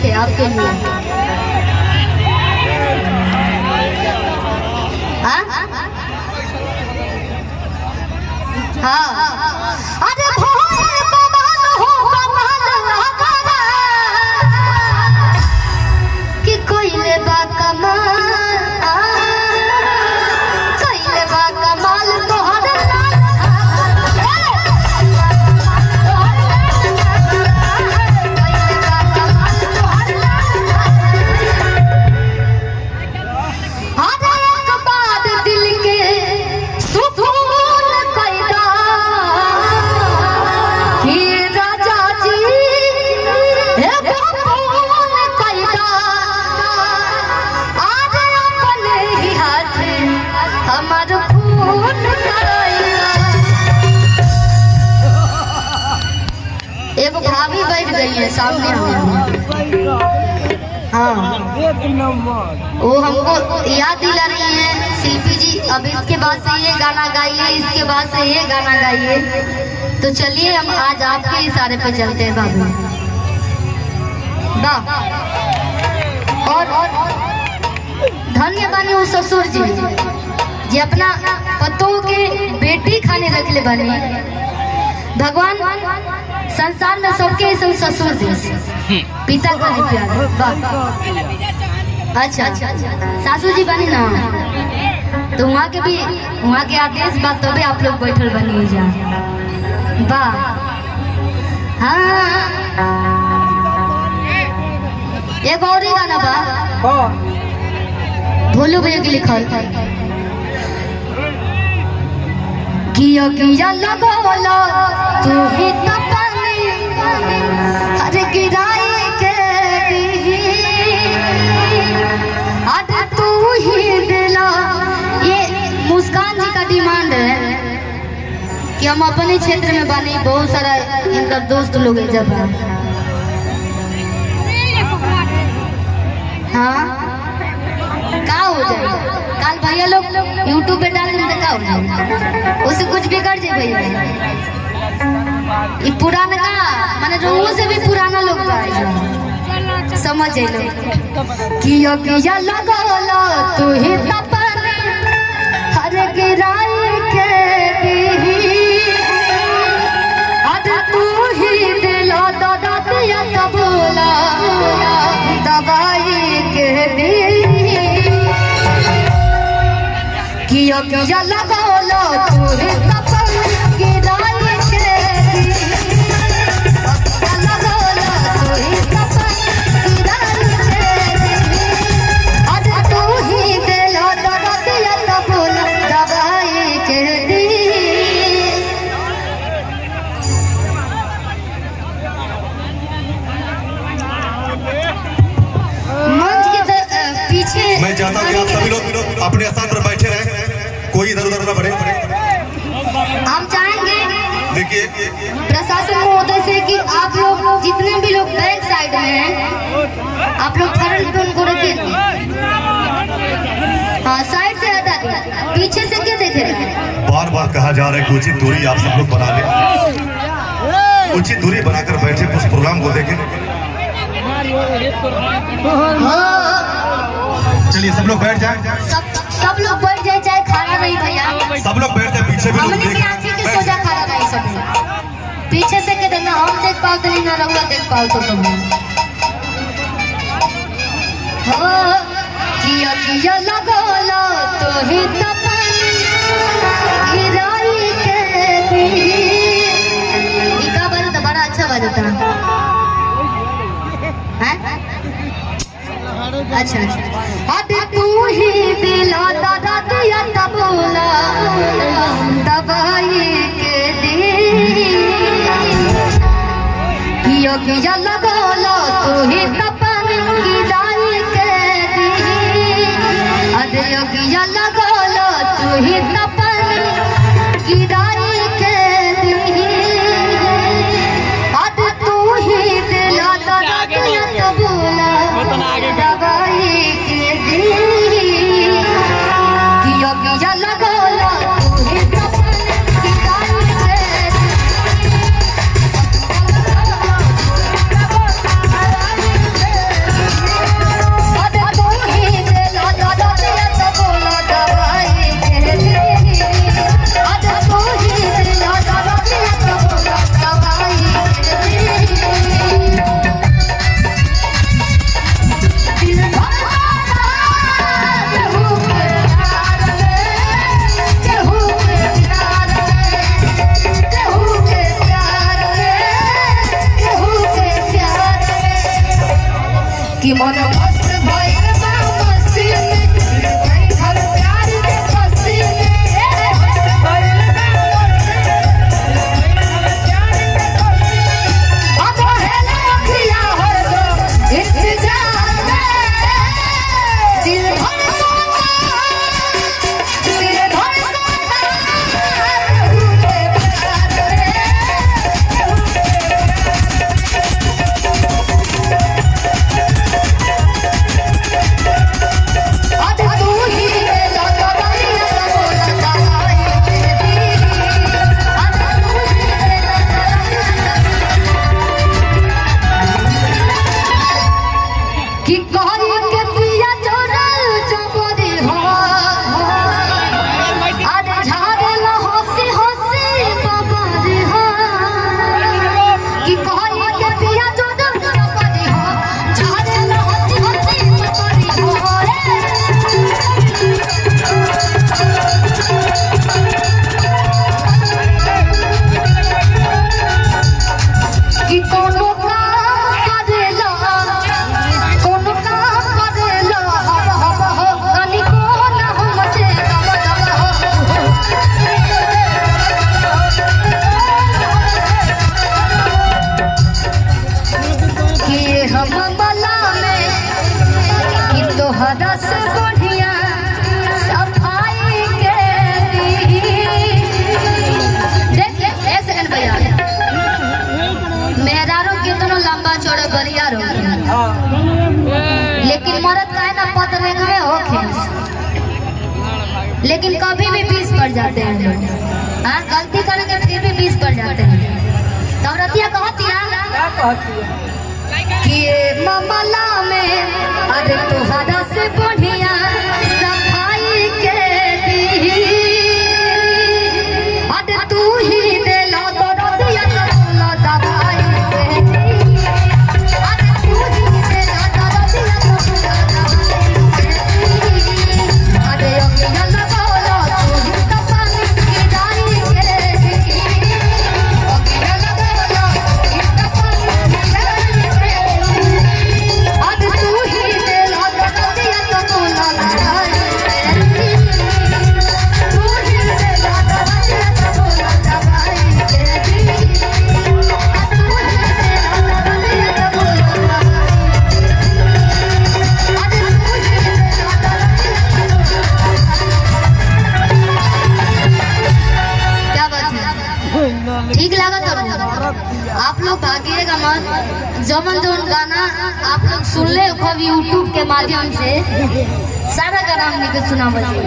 है आपके लिए। हाँ अरे भोले बवाल हो कि कोई ले बा कमाल एक भाभी बैठ गई है सामने हमारे। हाँ वो हमको याद दिला रही है शिल्पी जी, अब इसके बाद से ये गाना गाइए, इसके बाद से ये गाना गाइए। तो चलिए हम आज आपके इशारे पे चलते हैं बाबू। और धन्य बानी वो ससुर जी अपना पतों के बेटी खाने रख ले बने। भगवान संसार में सबके ससुर पिता का नहीं प्यार। अच्छा सासू जी बनी ना, तो वहाँ के आदेश बात तो भी आप लोग बैठल बनी जा। वाह हाँ एक और ही गाना बा भोलू भैया के लिखल किया लगोला तू ही तपनी हर गिराई के अरे तू ही दिला। ये मुस्कान जी का डिमांड है कि हम अपने क्षेत्र में बने, बहुत सारा इनका दोस्त लोग है जब हाँ का हो जाए कल भैया लोग यूट्यूब पे डाल देंगे का हो जाए, उससे कुछ बिगड़ जाए भैया। ये पुराना का माने रोह से भी पुराना लोग का समझ लो किया लगोला तू ही तपनी हर गिराई के अरे तू ही दिला दादा दिया तबोला दवाई के किया लगोला तू ही तपनी गिराई के लगोला तू ही तपनी गिराई के अरे तू ही दिला दादा दिया तबोला दवाई के मैं चाहता हूँ कि आप सभी लोग अपने स्थान पर बैठे रहें, कोई इधर उधर न बढ़े। हम चाहेंगे देखिए प्रशासन महोदय से कि आप लोग जितने भी लोग बैक साइड में हैं आप लोग फ्रंट पे उनको रखिए। हाँ साइड से हटा दें, पीछे से क्या देख रहे हैं। बार बार कहा जा रहा है कि उचित दूरी आप सब लोग बना लें, उचित दूरी बनाकर बैठे उस प्रोग्राम को देखें। चलिए सब लोग बैठ जाए, सब लोग बैठ जाए, चाहे खाना नहीं भैया सब लोग बैठ जाए। पीछे भी हमने की आंखें के सोजा खाना नहीं सब पीछे से के देना, हम देख पाओ तो नहीं ना रहुआ देख पाओ तो तुम हो किया लगोला तो ही तपनी गिराई के इका बार तो बड़ा अच्छा बजता है। अच्छा अरे तू ही दिला दादा दिया तबोला दवाई के किया लगोला तू ही तपनी गिराई के अरे किया लगोला तू ही तपनी गिराई के अरे तू ही दिला दादा दिया तबोला दवाई के किया लगोला तू ही तपनी गिराई के दिल धड़कता, दिल धड़कता, तूने प्यार रे। आज तू ही मेरा दवाइया बोला दवाई तेरी, आज तू ही मेरा कि कोई के पिया चोरल चोरी हो, अरे झाड़ल हंसी हंसी बबरी हो, कि कोई के पिया चोरल चोरी हो, झाड़ल हंसी हंसी बबरी हो कि कोनो काम करेला, कोनो काम करेला, हब हब हो, कनिको न हमसे दब दब हो। कि हम मला में कि तोहरा से बढ़िया सफाई के दी। देख एक सेकंड भैया, मेहरारू कितनो लंबा चौड़ा बढ़िया रोके, लेकिन मर्द का है ना पतरेंगे होके, लेकिन कभी भी बीस पड़ जाते हैं लोग। हाँ, गलती करेंगे फिर भी बीस पड़ जाते हैं। तो रतिया कहती है कि ये मामला में अरे तोहरा से बढ़िया सफाई के दी। अरे तू ही देला तो रतिया बोला दवाई के दी। अरे तू ही देला तो रतिया बोला दवाई के दी। अरे अगिया लगाओ तू ही तो पानी की डाली के दी। अगिया लगाओ तू ही तो पानी की डाली के दी। आज तू ही देला तो रतिया बोला दवाई के दी। तू ही देला तो रतिया बोला दवाई के दी। तू ही देला तो रतिया बोला क्या बात है? ठीक लगा तो आप लोग भागिएगा मत। जमन जोन गाना आप लोग सुन ले खूब यूट्यूब के माध्यम से सारा गाना हमने के सुना बजे।